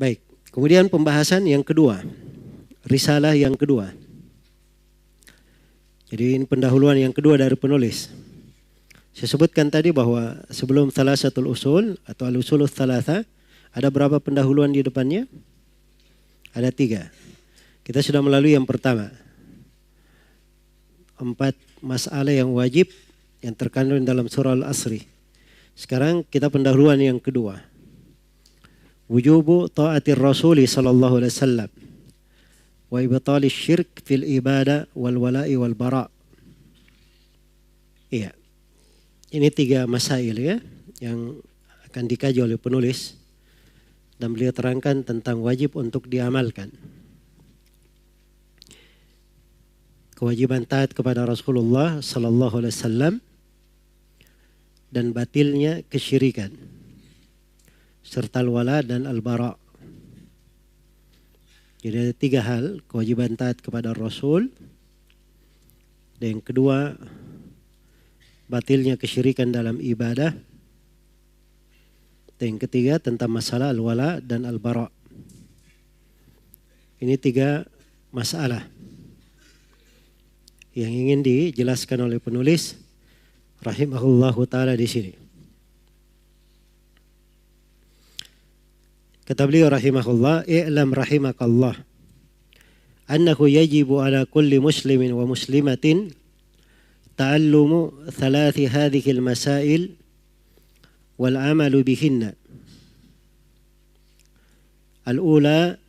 Baik, kemudian pembahasan yang kedua, risalah yang kedua. Jadi ini pendahuluan yang kedua dari penulis. Saya sebutkan tadi bahwa sebelum Thalathatul Usul atau Al-Usulul Thalatha, ada berapa pendahuluan di depannya? Ada 3. Kita sudah melalui yang pertama. 4 masalah yang wajib yang terkandung dalam surah Al-Asri. Sekarang kita pendahuluan yang kedua. Wujubu ta'atir Rasuli sallallahu alaihi wasallam wa ibtali syirk fil ibadah wal wala'i wal bara'. Iya. Ini 3 masail ya yang akan dikaji oleh penulis dan beliau terangkan tentang wajib untuk diamalkan. Kewajiban taat kepada Rasulullah sallallahu alaihi wasallam dan batilnya kesyirikan serta al-wala dan al-bara. Jadi ada 3 hal, kewajiban taat kepada Rasul, dan yang kedua batilnya kesyirikan dalam ibadah, dan yang ketiga tentang masalah al-wala dan al-bara. Ini 3 masalah yang ingin dijelaskan oleh penulis rahimahullahu ta'ala di sini. Kata beliau rahimahullah, i'lam rahimakallah annahu yajibu ala kulli muslimin wa muslimatin ta'allumu 3 hadhihi al-masail wal 'amalu bihinna. Al-ula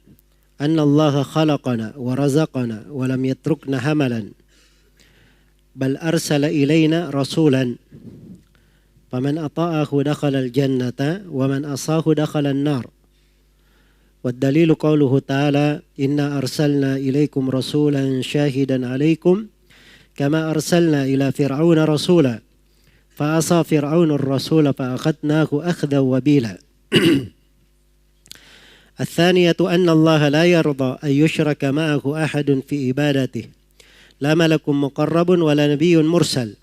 anna Allah khalaqana wa razaqana wa lam yatrukna hamalan bal arsala ilayna rasulan faman ata'ahu dakhala al-jannata wa man asahu dakhala an-nar. والدليل قوله تعالى إنا أرسلنا إليكم رسولا شاهدا عليكم كما أرسلنا إلى فرعون رسولا فعصى فرعون الرسول فأخذناه أخذا وبيلا. الثانية أن الله لا يرضى أن يشرك معه أحد في عبادته لا ملك مقرب ولا نبي مرسل.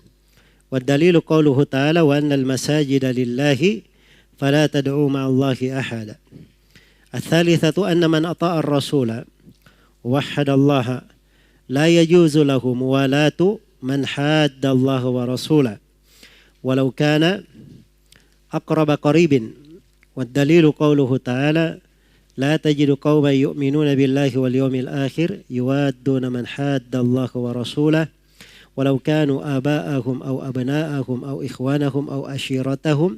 والدليل قوله تعالى وأن المساجد لله فلا تدعوا مع الله أحدا. الثالثة أن من أطاع الرسول ووحد الله لا يجوز له موالاة من حاد الله ورسوله ولو كان أقرب قريب. والدليل قوله تعالى لا تجد قوما يؤمنون بالله واليوم الآخر يوادون من حاد الله ورسوله ولو كانوا آباءهم أو أبناءهم أو إخوانهم أو أشيرتهم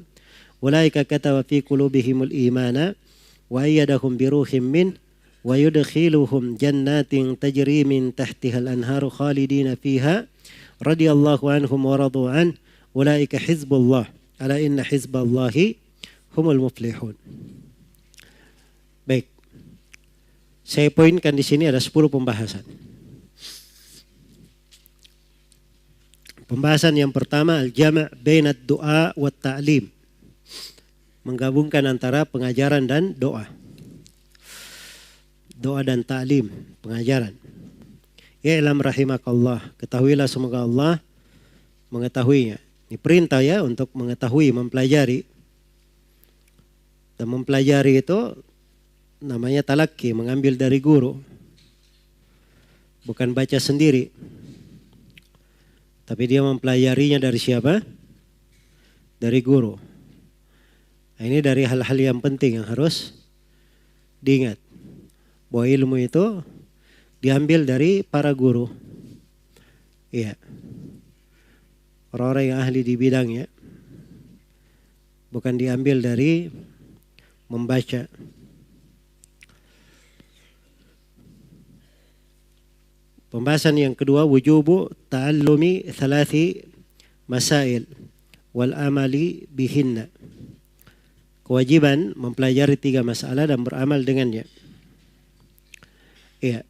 أولئك كتب في قلوبهم الإيمان وأيدهم بروح منه ويدخلهم جنات تجري من تحتها الأنهار خالدين فيها رضي الله عنهم ورضوا عنه أولئك حزب الله ألا إن حزب الله هم المفلحون. Baik, saya poinkan di sini ada 10 pembahasan. Pembahasan yang pertama al-jama' baina ad-du'a wa at-ta'lim. Menggabungkan antara pengajaran dan doa. Doa dan ta'lim, pengajaran. I'lam rahimakallah, ketahuilah semoga Allah mengetahuinya. Ini perintah ya untuk mengetahui, mempelajari. Dan mempelajari itu namanya talaki, mengambil dari guru. Bukan baca sendiri. Tapi dia mempelajarinya dari siapa? Dari guru. Nah, ini dari hal-hal yang penting yang harus diingat. Bahwa ilmu itu diambil dari para guru. Iya. Orang-orang yang ahli di bidangnya. Bukan diambil dari membaca. Pembahasan yang kedua, wujubu ta'allumi 3 masail wal amali bihinna. Kewajiban mempelajari 3 masalah dan beramal dengannya. Iya.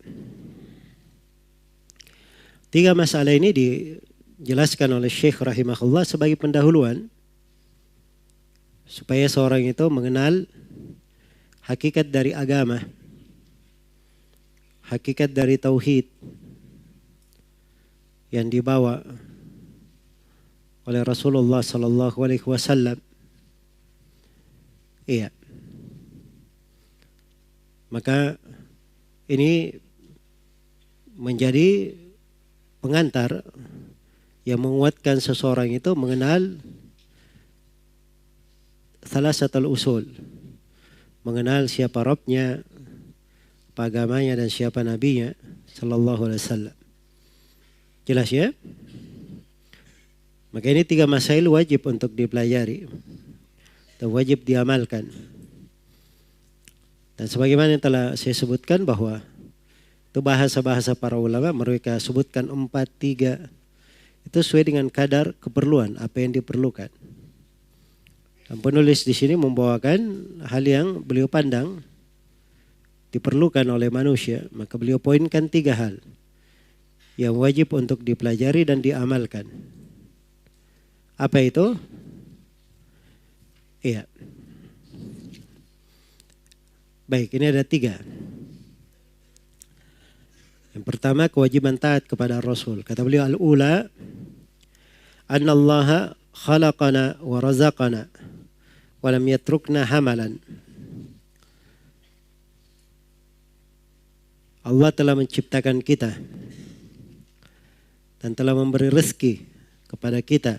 3 masalah ini dijelaskan oleh Syekh rahimahullah sebagai pendahuluan supaya seorang itu mengenal hakikat dari agama, hakikat dari tauhid yang dibawa oleh Rasulullah sallallahu alaihi wasallam. Iya. Maka ini menjadi pengantar yang menguatkan seseorang itu mengenal thalathatul usul. Mengenal siapa Rabbnya, apa agamanya, dan siapa nabinya sallallahu alaihi wasallam. Jelas ya? Maka ini 3 masail wajib untuk dipelajari dan wajib diamalkan. Dan sebagaimana yang telah saya sebutkan bahwa itu bahasa-bahasa para ulama, mereka sebutkan 4, 3 itu sesuai dengan kadar keperluan apa yang diperlukan. Dan penulis di sini membawakan hal yang beliau pandang diperlukan oleh manusia, maka beliau poinkan 3 hal yang wajib untuk dipelajari dan diamalkan. Apa itu? Iya. Baik, ini ada 3. Yang pertama, kewajiban taat kepada Rasul. Kata beliau, al-ula annallaha khalaqana wa razaqana wa lam yatrukna hamalan. Allah telah menciptakan kita dan telah memberi rezeki kepada kita,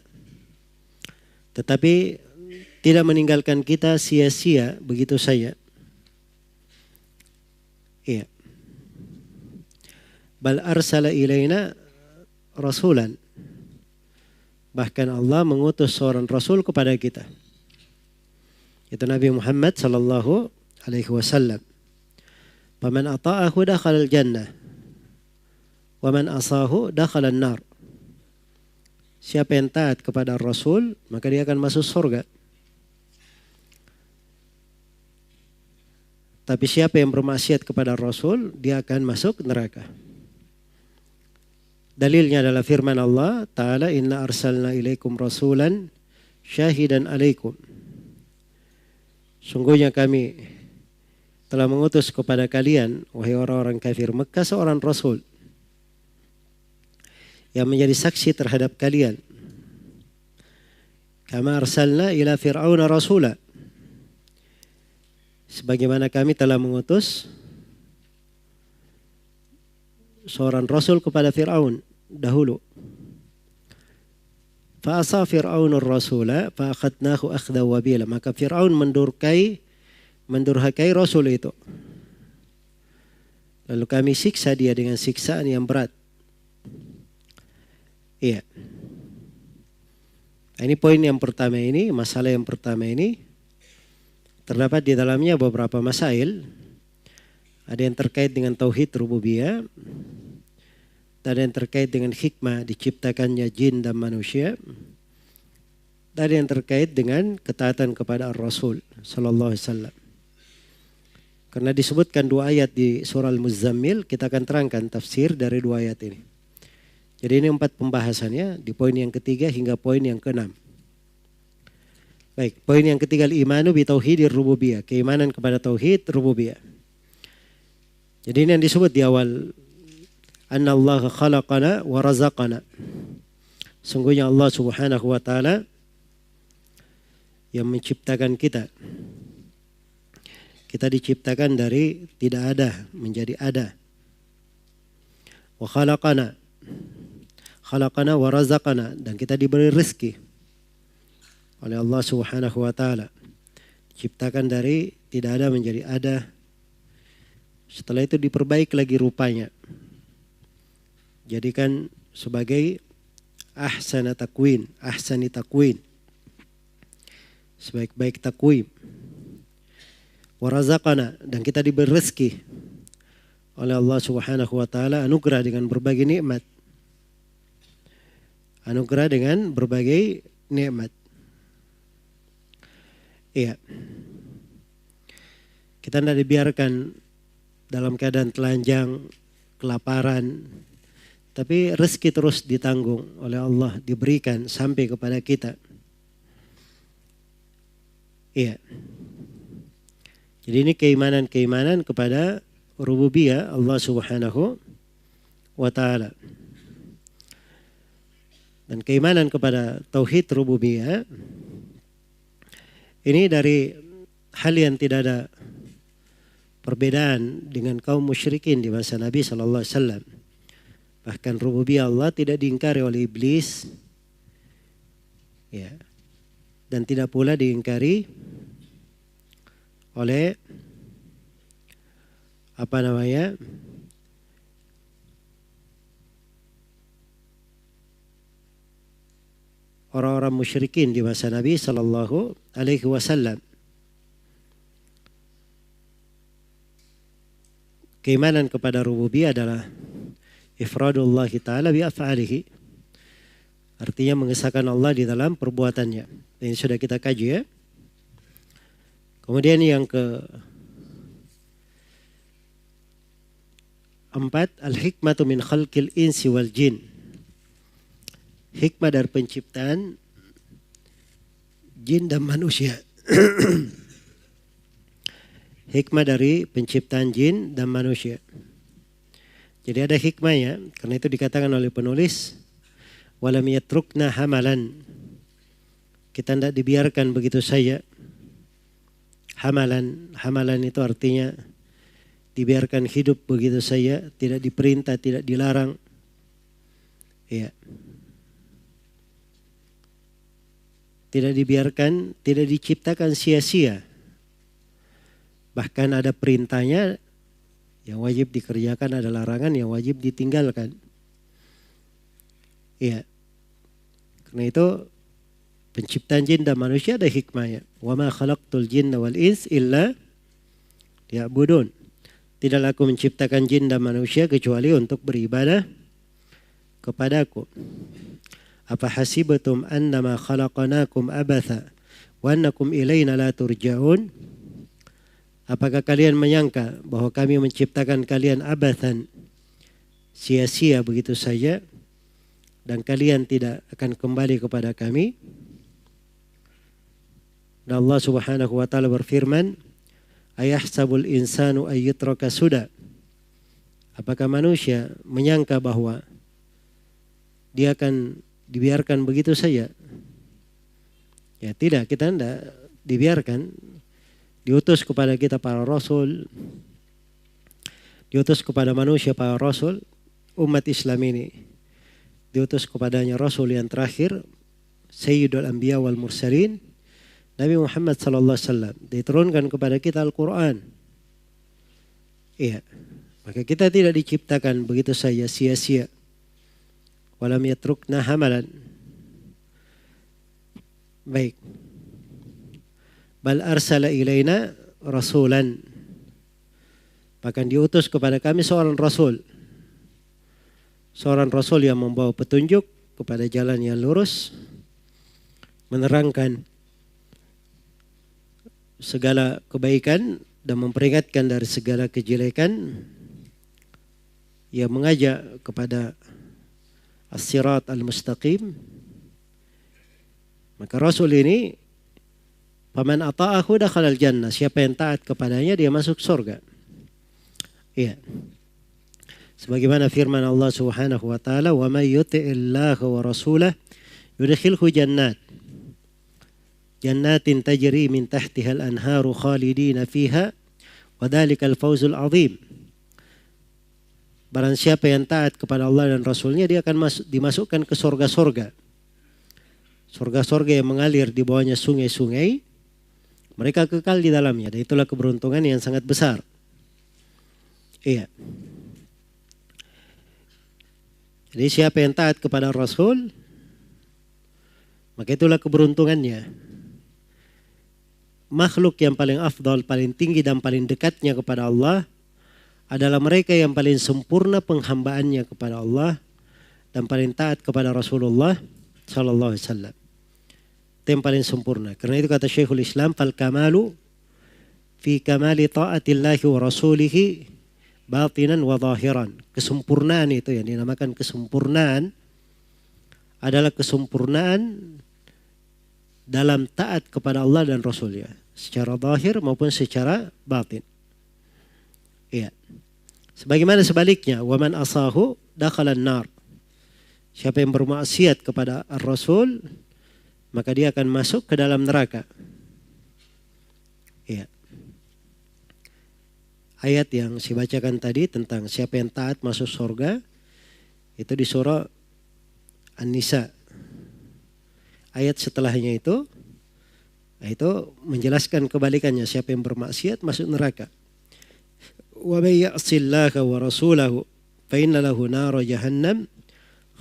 tetapi tidak meninggalkan kita sia-sia begitu saja. Iya. Bal arsala ilaina rasulan. Bahkan Allah mengutus seorang rasul kepada kita. Itu Nabi Muhammad sallallahu alaihi wasallam. Faman ata'ahu dakhala al-jannah wa man asahu dakhala an-nar. Siapa yang taat kepada Rasul, maka dia akan masuk surga. Tapi siapa yang bermaksiat kepada Rasul, dia akan masuk neraka. Dalilnya adalah firman Allah Ta'ala, inna arsalna ilaikum rasulan syahidan alaikum. Sungguhnya kami telah mengutus kepada kalian, wahai orang-orang kafir Mekah, seorang Rasul yang menjadi saksi terhadap kalian. Kama arsalna ila fir'auna rasula. Sebagaimana kami telah mengutus seorang Rasul kepada Fir'aun dahulu. Fa'asa Fir'aunur rasula fa'akhadnahu akhda wabila. Maka Fir'aun mendurhakai Rasul itu. Lalu kami siksa dia dengan siksaan yang berat. Iya. Ini poin yang pertama ini, masalah yang pertama ini. Terdapat di dalamnya beberapa masail. Ada yang terkait dengan tauhid rububiyah. Ada yang terkait dengan hikmah diciptakannya jin dan manusia. Dan ada yang terkait dengan ketaatan kepada Rasul sallallahu alaihi wasallam. Karena disebutkan 2 ayat di surah Al-Muzammil, kita akan terangkan tafsir dari 2 ayat ini. Jadi ini 4 pembahasannya di poin yang ketiga hingga poin yang ke-6. Baik, poin yang ketiga, al-imanu bi tauhidir rububiyah, keimanan kepada tauhid rububiyah. Jadi ini yang disebut di awal, annallaha khalaqana wa razaqana. Sungguhnya Allah Subhanahu wa taala yang menciptakan kita. Kita diciptakan dari tidak ada menjadi ada. Wa khalaqana wa razaqana, dan kita diberi rezeki oleh Allah Subhanahu wa taala. Diciptakan dari tidak ada menjadi ada. Setelah itu diperbaiki lagi rupanya. Jadikan sebagai ahsani takwin. Sebaik-baik takwim. Wa razaqana, dan kita diberi rezeki oleh Allah Subhanahu wa taala, anugerah dengan berbagai nikmat. Anugerah dengan berbagai nikmat. Iya. Kita tidak dibiarkan dalam keadaan telanjang, kelaparan, tapi rezeki terus ditanggung oleh Allah, diberikan sampai kepada kita. Iya. Jadi ini keimanan kepada rububiyah Allah Subhanahu wa taala. Dan keimanan kepada tauhid rububiyah ini dari hal yang tidak ada perbedaan dengan kaum musyrikin di masa Nabi sallallahu alaihi wasallam. Bahkan rububiyah Allah tidak diingkari oleh iblis, ya, dan tidak pula diingkari oleh orang-orang musyrikin di masa Nabi sallallahu alaihi wasallam. Keimanan kepada rububiyah adalah ifradullah ta'ala bi af'alihi. Artinya mengesahkan Allah di dalam perbuatannya. Ini sudah kita kaji ya. Kemudian yang keempat, al-hikmatu min khalqil insi wal jin. Hikmah dari penciptaan jin dan manusia. Hikmah dari penciptaan jin dan manusia. Jadi ada hikmahnya, karena itu dikatakan oleh penulis, walam yatrukna hamalan. Kita tidak dibiarkan begitu saja. Hamalan itu artinya dibiarkan hidup begitu saja, tidak diperintah, tidak dilarang. Ya. Tidak dibiarkan, tidak diciptakan sia-sia. Bahkan ada perintahnya, yang wajib dikerjakan, ada larangan yang wajib ditinggalkan. Iya. Karena itu penciptaan jin dan manusia ada hikmahnya. Wa ma khalaqtul jinna wal ins illa liya'budun. Tidaklah aku menciptakan jin dan manusia kecuali untuk beribadah kepadaku. Apa hasibatum annama khalaqnakum abatha wa annakum ilaina la turja'un? Apakah kalian menyangka bahwa kami menciptakan kalian abathan, sia-sia begitu saja, dan kalian tidak akan kembali kepada kami? Dan Allah Subhanahu wa taala berfirman, ayahsabul insanu ayyutraka suda. Apakah manusia menyangka bahwa dia akan dibiarkan begitu saja? Ya tidak, kita tidak dibiarkan. Diutus kepada kita para rasul, diutus kepada manusia para rasul, umat Islam ini diutus kepadanya rasul yang terakhir, Sayyidul Anbiya wal Mursalin, Nabi Muhammad sallallahu alaihi wasallam. Diturunkan kepada kita Al-Qur'an. Iya. Maka kita tidak diciptakan begitu saja sia-sia. Walam yatrukna hamalan. Baik. Bal arsala ilaina rasulan. Bahkan diutus kepada kami seorang rasul. Seorang rasul yang membawa petunjuk kepada jalan yang lurus, menerangkan segala kebaikan dan memperingatkan dari segala kejelekan, yang mengajak kepada as-sirat al-mustaqim. Maka rasul ini, faman ata'ahu dakhalal jannah, siapa yang taat kepadanya dia masuk surga. Iya. Sebagaimana firman Allah Subhanahu wa taala, wa may yuti'illaha wa rasulahu yudkhilhu jannatin tajri min tahtiha al-anharu khalidina fiha wa dzalikal fawzul 'adzim. Barang siapa yang taat kepada Allah dan Rasulnya, dia akan dimasukkan ke surga-surga. Surga-surga yang mengalir di bawahnya sungai-sungai. Mereka kekal di dalamnya. Dan itulah keberuntungan yang sangat besar. Iya. Jadi siapa yang taat kepada Rasul, maka itulah keberuntungannya. Makhluk yang paling afdal, paling tinggi dan paling dekatnya kepada Allah adalah mereka yang paling sempurna penghambaannya kepada Allah dan paling taat kepada Rasulullah sallallahu alaihi wasallam. Itu yang paling sempurna. Karena itu kata Syekhul Islam, fal kamalu fi kamali ta'atillahi wa rasulihi batinan wa zahiran. Kesempurnaan itu yang dinamakan kesempurnaan adalah kesempurnaan dalam taat kepada Allah dan Rasulnya, secara zahir maupun secara batin. Iya. Sebagaimana sebaliknya, wa man asahu dakhalan nar. Siapa yang bermaksiat kepada Ar-Rasul, maka dia akan masuk ke dalam neraka. Ya. ayat yang saya bacakan tadi tentang siapa yang taat masuk surga itu di surah An-Nisa. Ayat setelahnya itu menjelaskan kebalikannya, siapa yang bermaksiat masuk neraka. Wa may ya'sillaha wa rasulahu fa inna lahu nar jahannam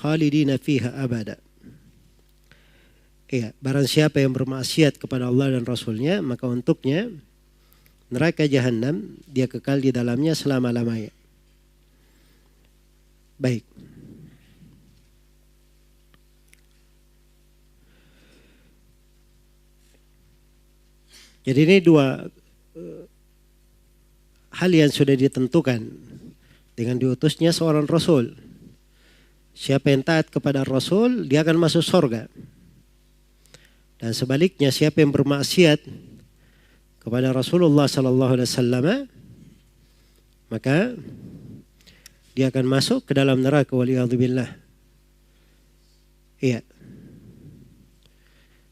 khalidina fiha abada. Ya, barang siapa yang bermaksiat kepada Allah dan Rasulnya, maka untuknya neraka jahanam, dia kekal di dalamnya selama-lamanya. Baik. Jadi ini dua hal yang sudah ditentukan dengan diutusnya seorang Rasul. Siapa yang taat kepada Rasul, dia akan masuk surga. Dan sebaliknya, siapa yang bermaksiat kepada Rasulullah SAW, maka dia akan masuk ke dalam neraka, waliyadzubillah. Iya.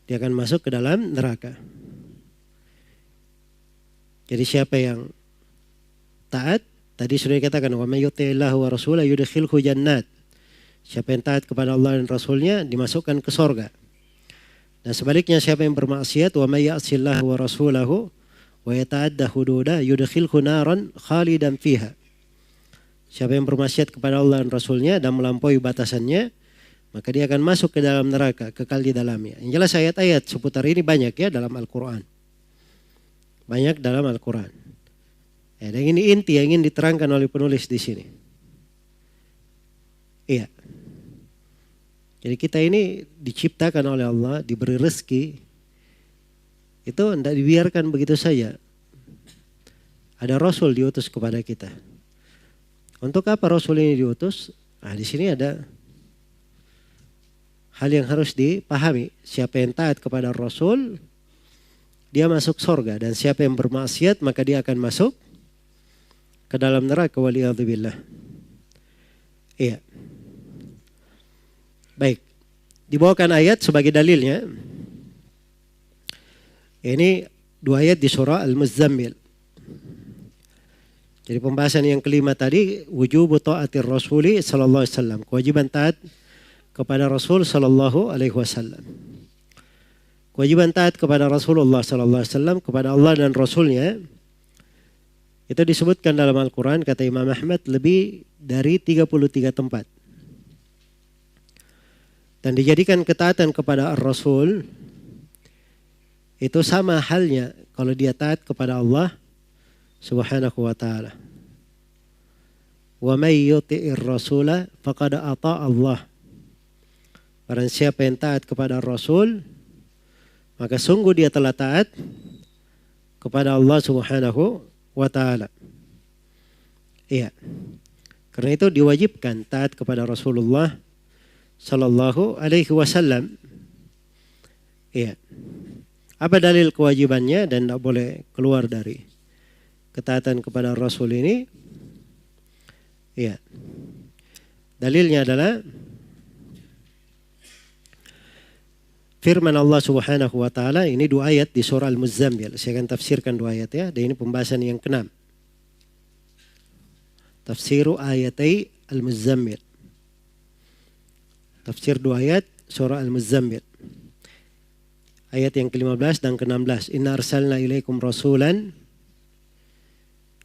Dia akan masuk ke dalam neraka. Jadi siapa yang taat, tadi sudah dikatakan, wa may yuti'illahu wa rasulahu yudkhilhu jannat. Siapa yang taat kepada Allah dan Rasulnya dimasukkan ke surga. Dan sebaliknya siapa yang bermaksiat, wa may ya'sillahu wa rasulahu wa yata'adda hududa yudkhilhu naran khalidan fiha. Siapa yang bermaksiat kepada Allah dan Rasulnya dan melampaui batasannya, maka dia akan masuk ke dalam neraka, kekal di dalamnya. Yang jelas ayat-ayat seputar ini banyak ya dalam Al-Quran. Banyak dalam Al-Quran. Dan ini inti yang ingin diterangkan oleh penulis di sini. Iya. Jadi kita ini diciptakan oleh Allah, diberi rezeki. Itu tidak dibiarkan begitu saja. Ada Rasul diutus kepada kita. Untuk apa Rasul ini diutus? Nah, di sini ada hal yang harus dipahami. Siapa yang taat kepada Rasul, dia masuk surga, dan siapa yang bermaksiat maka dia akan masuk ke dalam neraka, waliyadzubillah. Iya. Baik. Dibawakan ayat sebagai dalilnya. Ini dua ayat di surah Al-Muzammil. Jadi pembahasan yang kelima tadi, wujubu ta'atir rasuli sallallahu alaihi wasallam, kewajiban taat kepada Rasul sallallahu alaihi wasallam. Kewajiban taat kepada Rasulullah SAW, kepada Allah dan Rasulnya, itu disebutkan dalam Al-Quran, kata Imam Ahmad, lebih dari 33 tempat. Dan dijadikan ketaatan kepada Ar-Rasul, itu sama halnya kalau dia taat kepada Allah Subhanahu wa ta'ala. Wa may yuti'ir rasula faqad ata'a Allah. Barang siapa yang taat kepada Rasul, maka sungguh dia telah taat kepada Allah Subhanahu wa ta'ala. Iya. Karena itu diwajibkan taat kepada Rasulullah sallallahu alaihi wasallam. Iya. Apa dalil kewajibannya dan tidak boleh keluar dari ketaatan kepada Rasul ini? Iya. Dalilnya adalah firman Allah Subhanahu wa ta'ala, ini dua ayat di surah Al-Muzammil. Saya akan tafsirkan dua ayat ya. Dan ini pembahasan yang ke-6. Tafsiru ayatai Al-Muzammil. Tafsir dua ayat surah Al-Muzammil. Ayat yang ke-15 dan ke-16. Inna arsalna ilaikum rasulan.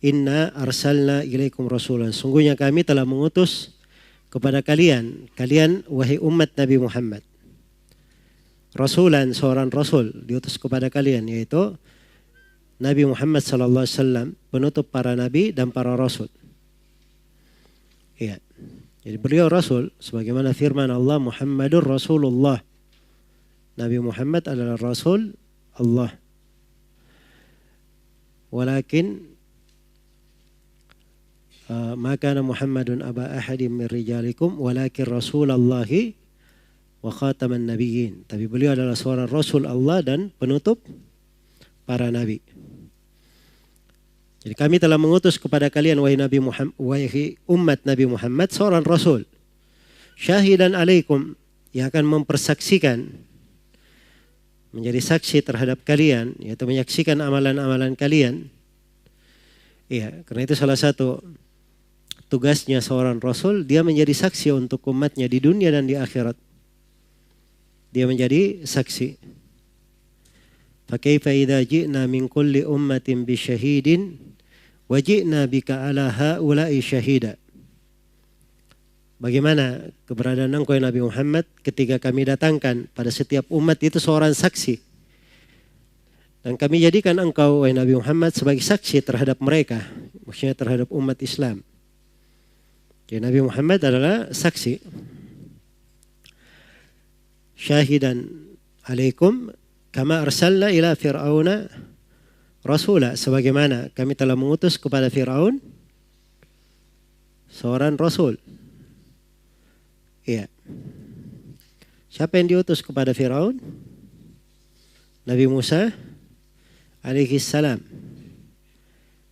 Inna arsalna ilaikum rasulan. Sungguhnya kami telah mengutus kepada kalian. Kalian wahai umat Nabi Muhammad. Rasulan, seorang Rasul diutus kepada kalian, yaitu Nabi Muhammad SAW, penutup para Nabi dan para Rasul. Iya. Jadi beliau Rasul, sebagaimana firman Allah, Muhammadur Rasulullah. Nabi Muhammad adalah Rasul Allah. Walakin ma kana Muhammadun aba ahadin min rijalikum walakin Rasulallahi wa khataman nabiyyin. Tapi beliau adalah seorang Rasul Allah dan penutup para nabi. Jadi kami telah mengutus kepada kalian wahai Nabi Muhammad, wahai umat Nabi Muhammad, seorang Rasul. Syahidan alaikum, yang akan mempersaksikan, menjadi saksi terhadap kalian, yaitu menyaksikan amalan-amalan kalian. Iya, karena itu salah satu tugasnya seorang rasul, dia menjadi saksi untuk umatnya di dunia dan di akhirat. Dia menjadi saksi. Fakaifa idza ji'na min kulli ummatin bisyahidin wa ji'na bika ala haula'i syahida. Bagaimana keberadaan engkau Nabi Muhammad ketika kami datangkan pada setiap umat itu seorang saksi. Dan kami jadikan engkau Nabi Muhammad sebagai saksi terhadap mereka. Maksudnya terhadap umat Islam. Jadi Nabi Muhammad adalah saksi. Syahidan alaikum kama arsalna ila fir'auna rasula. Sebagaimana kami telah mengutus kepada Fir'aun seorang rasul. Iya. Siapa yang diutus kepada Fir'aun? Nabi Musa alaihi salam.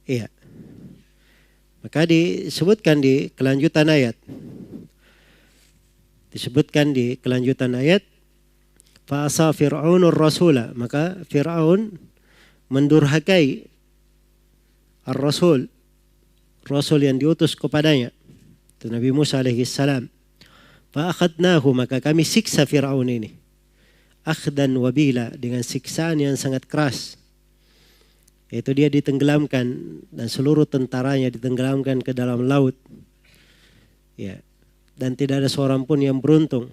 Iya. Maka disebutkan di kelanjutan ayat. Disebutkan di kelanjutan ayat. Fa'asa Fir'aunur rasula. Maka Fir'aun mendurhakai ar-rasul. Rasul yang diutus kepadanya. Itu Nabi Musa alaihi salam. Fa'akhadnahu, maka kami siksa Fir'aun ini. Akhdan wabila, dengan siksaan yang sangat keras. Yaitu dia ditenggelamkan dan seluruh tentaranya ditenggelamkan ke dalam laut. Ya. Dan tidak ada seorang pun yang beruntung.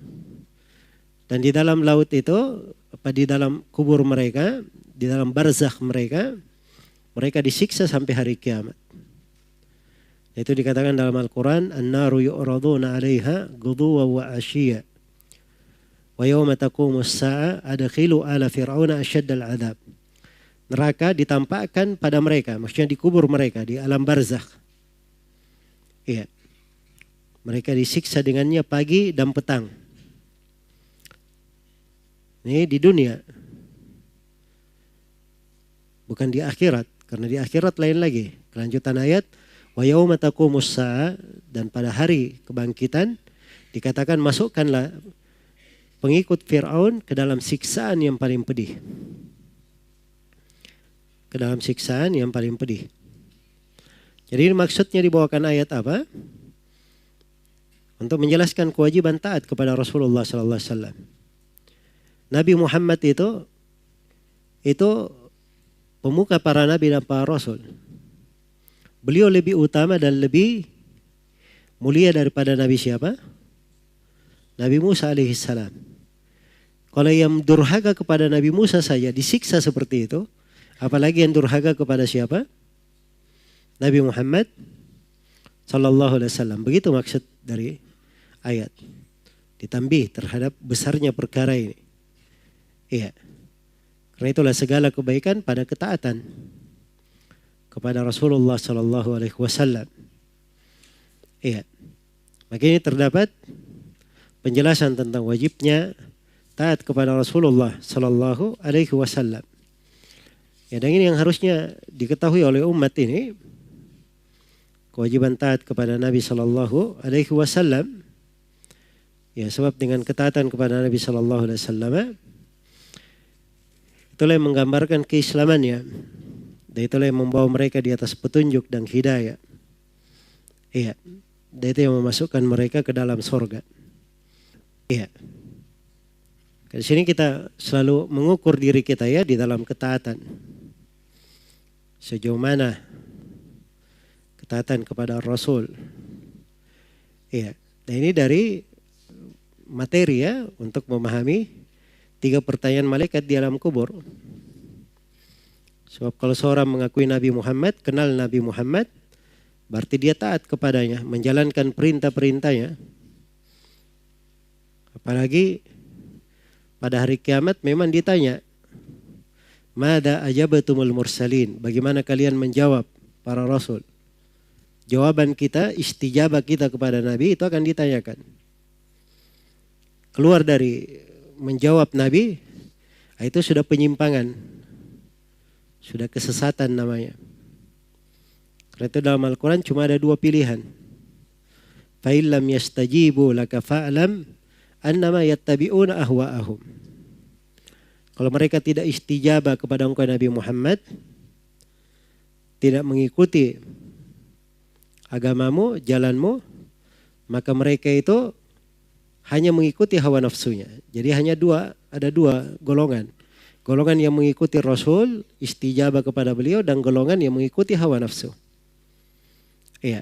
Dan di dalam laut itu, di dalam kubur mereka, di dalam barzakh mereka, mereka disiksa sampai hari kiamat. Itu dikatakan dalam Al-Quran, An-naru yu'raduna 'alaiha ghuduwan wa 'ashiyya. Wa yawma taqumus sa'a adkhilu ala fir'auna asyaddal 'adzab. Neraka ditampakkan pada mereka, maksudnya di kubur mereka, di alam barzakh. Iya. Mereka disiksa dengannya pagi dan petang. Ini di dunia. Bukan di akhirat, karena di akhirat lain lagi. Kelanjutan ayat, wa yauma taqumus sa'a, dan pada hari kebangkitan dikatakan masukkanlah pengikut Fir'aun ke dalam siksaan yang paling pedih. Ke dalam siksaan yang paling pedih. Jadi maksudnya dibawakan ayat apa? Untuk menjelaskan kewajiban taat kepada Rasulullah sallallahu alaihi wasallam. Nabi Muhammad itu pemuka para nabi dan para rasul. Beliau lebih utama dan lebih mulia daripada Nabi siapa? Nabi Musa alaihi salam. Kalau yang durhaka kepada Nabi Musa saja disiksa seperti itu, apalagi yang durhaka kepada siapa? Nabi Muhammad sallallahu alaihi wasallam. Begitu maksud dari ayat. Ditambih terhadap besarnya perkara ini. Iya. Karena itulah segala kebaikan pada ketaatan kepada Rasulullah sallallahu alaihi wasallam. Iya. Maka ini terdapat penjelasan tentang wajibnya taat kepada Rasulullah sallallahu alaihi wasallam. Ya, dan ini yang harusnya diketahui oleh umat ini, kewajiban taat kepada Nabi sallallahu alaihi wasallam. Ya, sebab dengan ketaatan kepada Nabi sallallahu alaihi wasallam itulah yang menggambarkan keislamannya. Dan itulah yang membawa mereka di atas petunjuk dan hidayah. Iya. Dan itu yang memasukkan mereka ke dalam surga. Iya. Di sini kita selalu mengukur diri kita ya di dalam ketaatan. Sejauh mana ketaatan kepada Rasul. Iya. Dan ini dari materi ya untuk memahami 3 pertanyaan malaikat di alam kubur. Sebab kalau seorang mengakui Nabi Muhammad, kenal Nabi Muhammad, berarti dia taat kepadanya, menjalankan perintah-perintahnya. Apalagi pada hari kiamat memang ditanya, Mada ajabatumul mursalin, bagaimana kalian menjawab para rasul? Jawaban kita, istijabah kita kepada Nabi itu akan ditanyakan. Keluar dari menjawab Nabi, itu sudah penyimpangan. Sudah kesesatan namanya. Karena itu dalam Al-Quran cuma ada 2 pilihan. Fa'illam yastajibu laka fa'lam annama yattabi'una ahwa'ahum. Kalau mereka tidak istijabah kepada engkau Nabi Muhammad, tidak mengikuti agamamu, jalanmu, maka mereka itu hanya mengikuti hawa nafsunya. Jadi ada dua golongan. Golongan yang mengikuti Rasul, istijabah kepada beliau, dan golongan yang mengikuti hawa nafsu. Iya.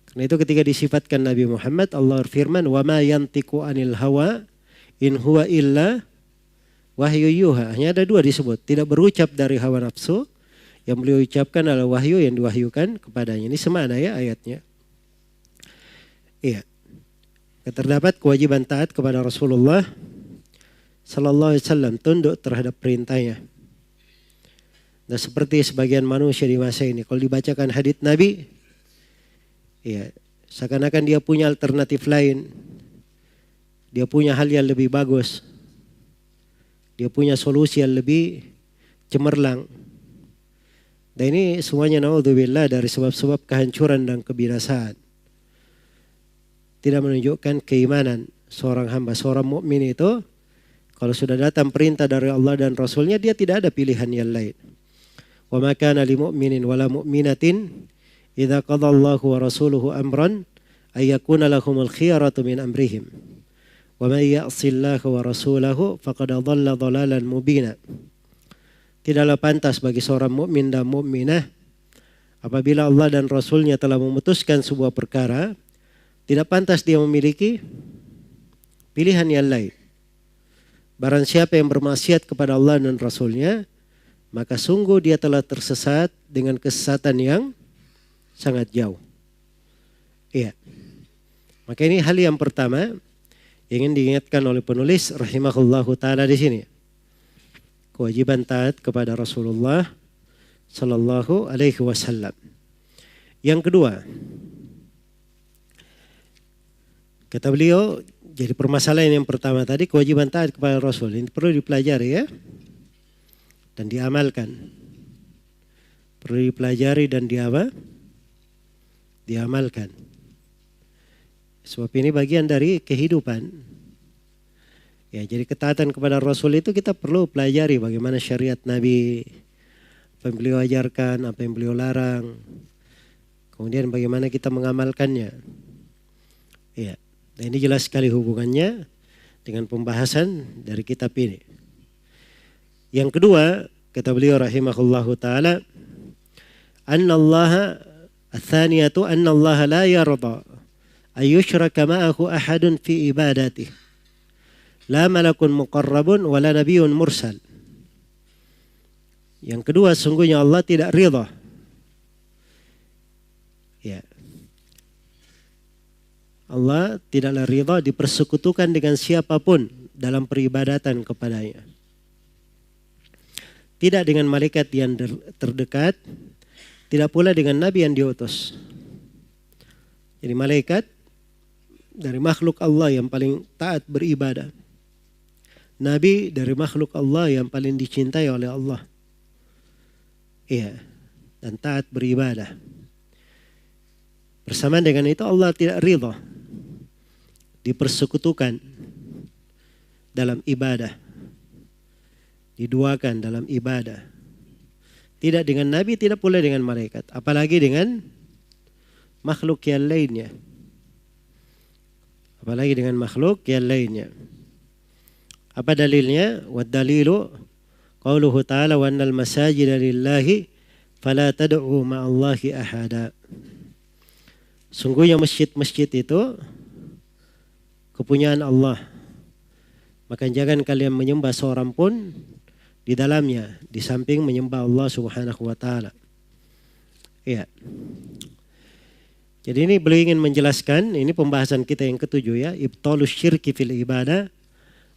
Karena itu ketika disifatkan Nabi Muhammad, Allah berfirman, "Wa ma yantiqu anil hawa in huwa illa wahyu yuha." Hanya ada dua disebut, tidak berucap dari hawa nafsu. Yang beliau ucapkan adalah wahyu yang diwahyukan kepadanya. Ini semana ya ayatnya. Iya. Terdapat kewajiban taat kepada Rasulullah sallallahu alaihi wasallam, tunduk terhadap perintahnya. Dan seperti sebagian manusia di masa ini, kalau dibacakan hadits Nabi, ya, seakan-akan dia punya alternatif lain. Dia punya hal yang lebih bagus. Dia punya solusi yang lebih cemerlang. Dan ini semuanya naudzubillah dari sebab-sebab kehancuran dan kebinasaan. Tidak menunjukkan keimanan seorang hamba, seorang mukmin itu kalau sudah datang perintah dari Allah dan Rasulnya, dia tidak ada pilihan yang lain. Wa ma kana lil mu'minin wala mu'minatin idza qada Allahu wa rasuluhu amran ay yakuna lahumul khiyaratu min amrihim. Wa may ya'sillaha wa rasulahu faqad dhalla dhalalan mubina. Tidaklah pantas bagi seorang mukmin dan mukminah apabila Allah dan Rasulnya telah memutuskan sebuah perkara, tidak pantas dia memiliki pilihan yang lain. Barang siapa yang bermaksiat kepada Allah dan Rasulnya, maka sungguh dia telah tersesat dengan kesesatan yang sangat jauh. Iya. Maka ini hal yang pertama ingin diingatkan oleh penulis rahimahullahu ta'ala di sini. Kewajiban taat kepada Rasulullah sallallahu alaihi wasallam. Yang kedua, kata beliau, jadi permasalahan yang pertama tadi kewajiban taat kepada Rasul. Ini perlu dipelajari ya. Dan diamalkan. Perlu dipelajari dan diamalkan. Sebab ini bagian dari kehidupan. Ya, jadi ketaatan kepada Rasul itu kita perlu pelajari bagaimana syariat Nabi, apa yang beliau ajarkan, apa yang beliau larang. Kemudian bagaimana kita mengamalkannya. Ya. Nah, ini jelas sekali hubungannya dengan pembahasan dari kitab ini. Yang kedua, kata beliau rahimahullahu ta'ala, annallaha athaniyatu annallaha la yarda ayyushraka ma'ahu ahadun fi ibadatih. La malakun muqarrabun wala nabiyyun mursal. Yang kedua, sungguhnya Allah tidak ridha. Ya. Allah tidaklah ridha dipersekutukan dengan siapapun dalam peribadatan kepadanya. Tidak dengan malaikat yang terdekat, tidak pula dengan nabi yang diutus. Jadi malaikat dari makhluk Allah yang paling taat beribadah. Nabi dari makhluk Allah yang paling dicintai oleh Allah. Iya, dan taat beribadah. Bersamaan dengan itu Allah tidak ridha dipersekutukan dalam ibadah. Diduakan dalam ibadah. Tidak dengan Nabi, tidak pula dengan malaikat. Apalagi dengan makhluk yang lainnya. Apalagi dengan makhluk yang lainnya. Apa dalilnya? Wad dalilu qauluhu ta'ala wa annal masajida lillahi fala tad'u ma'allahi ahada. Sungguhnya masjid-masjid itu kepunyaan Allah. Maka jangan kalian menyembah seorang pun di dalamnya, di samping menyembah Allah Subhanahu wa ta'ala. Iya. Jadi ini beliau ingin menjelaskan, ini pembahasan kita yang ketujuh ya, ibtalus syirki fil ibadah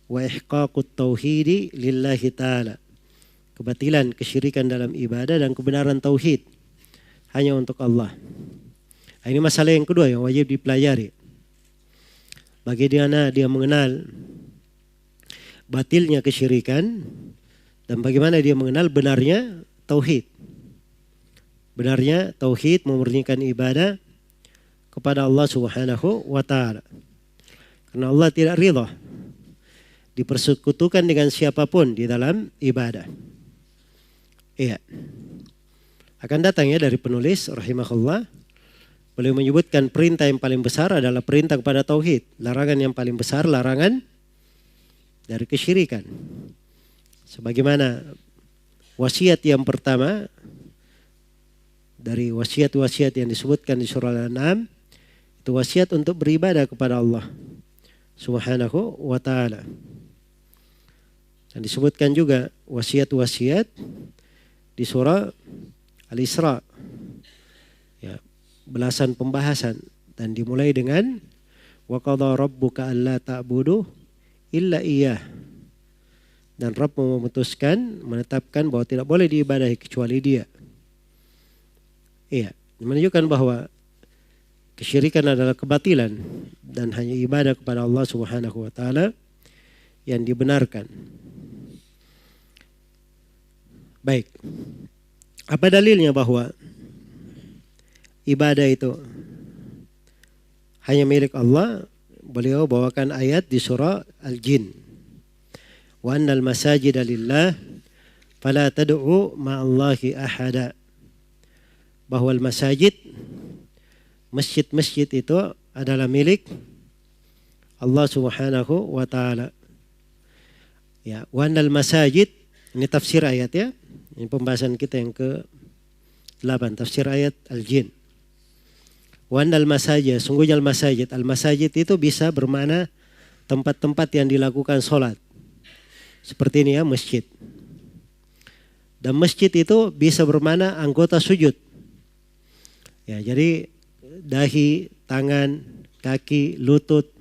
wa ihqaqut tauhidi lillahi ta'ala. Kebatilan kesyirikan dalam ibadah dan kebenaran tauhid hanya untuk Allah. Nah, ini masalah yang kedua yang wajib dipelajari. Bagaimana dia mengenal batilnya kesyirikan dan bagaimana dia mengenal benarnya tauhid. Benarnya tauhid memurnikan ibadah kepada Allah Subhanahu wa ta'ala. Karena Allah tidak ridha dipersekutukan dengan siapapun di dalam ibadah. Iya. akan datang ya dari penulis rahimahullah. Beliau menyebutkan perintah yang paling besar adalah perintah kepada tauhid. Larangan yang paling besar larangan dari kesyirikan. Sebagaimana wasiat yang pertama dari wasiat-wasiat yang disebutkan di surah Al-An'am, itu wasiat untuk beribadah kepada Allah Subhanahu wa ta'ala. Dan disebutkan juga wasiat-wasiat di surah Al-Isra. Ya, belasan pembahasan dan dimulai dengan wa qadha rabbuka alla ta'budu illa iyyah. Dan Rabb memutuskan, menetapkan bahwa tidak boleh diibadahi kecuali Dia. Iya, menunjukkan bahwa kesyirikan adalah kebatilan dan hanya ibadah kepada Allah Subhanahu wa taala yang dibenarkan. Baik. Apa dalilnya bahwa ibadah itu hanya milik Allah? Beliau bawakan ayat di surah Al-Jin. Wa annal masajida lillah fala tad'u ma'allahi ahada. Bahwa al-masajid, masjid-masjid itu adalah milik Allah Subhanahu wa taala. Ya, wa annal masajid, ini tafsir ayat ya. Ini pembahasan kita yang ke-8, tafsir ayat Al-Jin. Wa annal masajid, sungguhnya al-masajid. Al-masajid itu bisa bermakna tempat-tempat yang dilakukan sholat. Seperti ini ya, masjid. Dan masjid itu bisa bermakna anggota sujud. Ya, jadi dahi, tangan, kaki, lutut.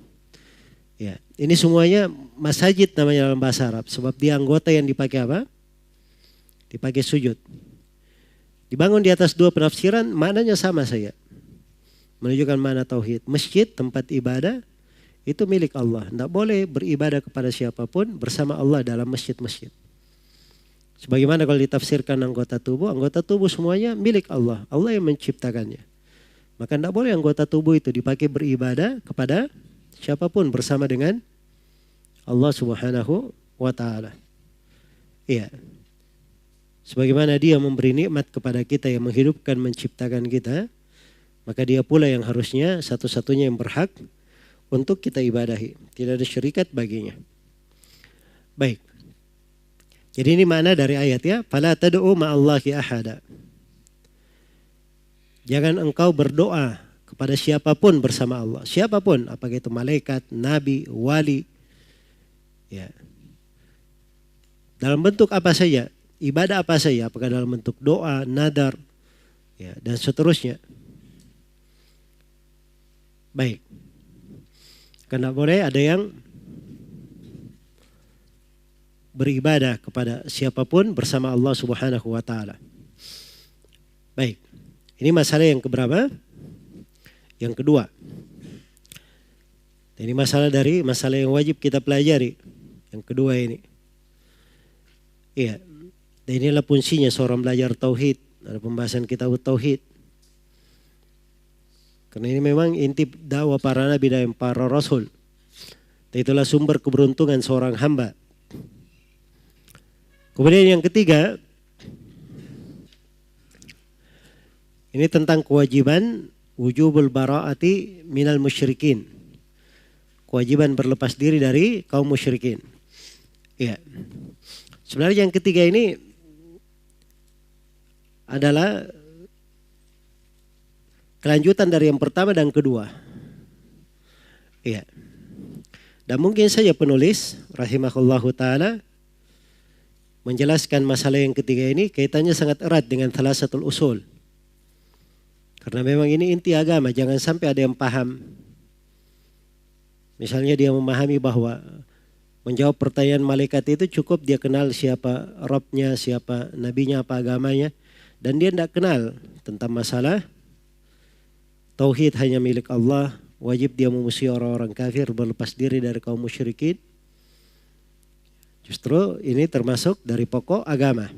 Ya, ini semuanya masajid namanya dalam bahasa Arab. Sebab dia anggota yang dipakai apa? Dipakai sujud. Dibangun di atas dua penafsiran, maknanya sama saja. Menunjukkan makna tauhid. Masjid, tempat ibadah, itu milik Allah. Tidak boleh beribadah kepada siapapun bersama Allah dalam masjid-masjid. Sebagaimana kalau ditafsirkan anggota tubuh semuanya milik Allah. Allah yang menciptakannya. Maka tidak boleh anggota tubuh itu dipakai beribadah kepada siapapun bersama dengan Allah Subhanahu wa ta'ala. Iya. Sebagaimana Dia memberi nikmat kepada kita yang menghidupkan, menciptakan kita, maka Dia pula yang harusnya satu-satunya yang berhak untuk kita ibadahi. Tidak ada syirikat baginya. Baik. Jadi ini makna dari ayat ya. Fala tad'u ma'allahi ahada. Jangan engkau berdoa kepada siapapun bersama Allah. Siapapun, apakah itu malaikat, nabi, wali. Ya. Dalam bentuk apa saja. Ibadah apa saja, apakah dalam bentuk doa, nadar, ya, dan seterusnya. Baik. Karena boleh ada yang beribadah kepada siapapun bersama Allah Subhanahu wa ta'ala. Baik. Ini masalah yang keberapa? Yang kedua. Ini masalah dari masalah yang wajib kita pelajari. Yang kedua ini. Iya. Dan inilah fungsinya seorang belajar tauhid. Ada pembahasan kitab tauhid. Karena ini memang inti dakwah para nabi dan para rasul. Dan itulah sumber keberuntungan seorang hamba. Kemudian yang ketiga, ini tentang kewajiban wujubul bara'ati minal musyrikin. Kewajiban berlepas diri dari kaum musyrikin. Ya. Sebenarnya yang ketiga ini adalah kelanjutan dari yang pertama dan kedua. Iya. Dan mungkin saja penulis rahimahullahu ta'ala menjelaskan masalah yang ketiga ini kaitannya sangat erat dengan thalatsatul usul. Karena memang ini inti agama, jangan sampai ada yang paham. Misalnya dia memahami bahwa menjawab pertanyaan malaikat itu cukup dia kenal siapa Rabbnya, siapa nabinya, apa agamanya. Dan dia tidak kenal tentang masalah tauhid hanya milik Allah, wajib dia memusuhi orang-orang kafir, berlepas diri dari kaum musyrikin. Justru ini termasuk dari pokok agama.